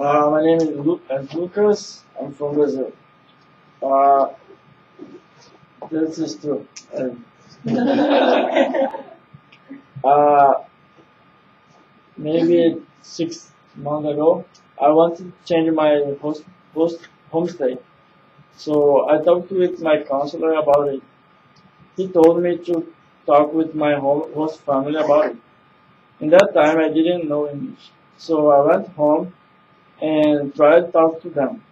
My name is Lucas. I'm from Brazil. Uh, this is true. Uh, Maybe 6 months ago, I wanted to change my host homestay. So I talked with my counselor about it. He told me to talk with my host family about it. In that time, I didn't know English. So I went home and tried to talk to them.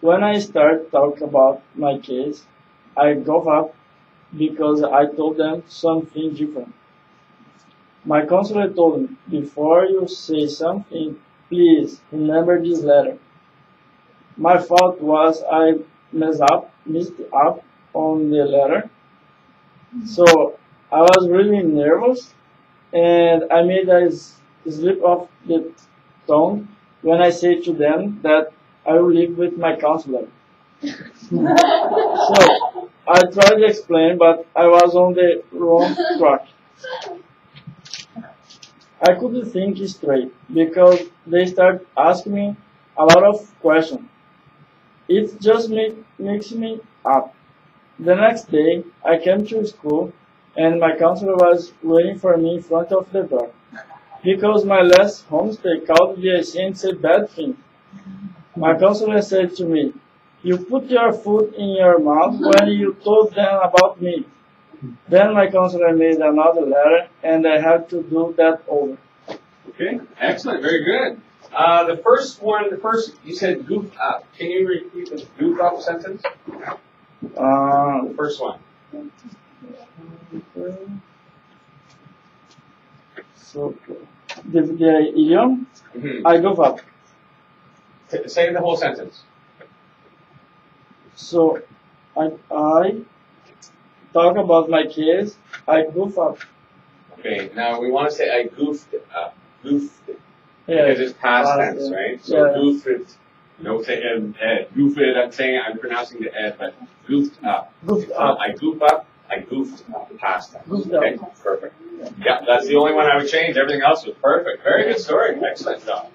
When I started talking about my case, I gave up because I told them something different. My counselor told me, before you say something, please remember this letter. My fault was I messed up on the letter. So I was really nervous and I made a slip of the tongue when I said to them that I will live with my counselor. So I tried to explain, but I was on the wrong track. I couldn't think straight because they started asking me a lot of questions. It just makes me up. The next day, I came to school and my counselor was waiting for me in front of the door. Because my last homestay called the IC and said bad things. My counselor said to me, you put your foot in your mouth when you told them about me. Then my counselor made another letter and I had to do that over. Okay, excellent, very good. The first, you said goof up. Can you repeat the goof up sentence? The first one. So, the idiom, I give up. Say the whole sentence. So, I talk about my case, I goof up. Okay, now we want to say I goofed up. Goofed. Yeah. Because it's past tense, right? So Yeah. goofed it. Don't say ed. Goof it, I'm pronouncing the ed, but goofed up. Goofed up. I goof up, I goofed up. Past tense. Goofed Okay, up. perfect. Yeah, that's the only one I would change. Everything else was perfect. Very good story. Excellent job.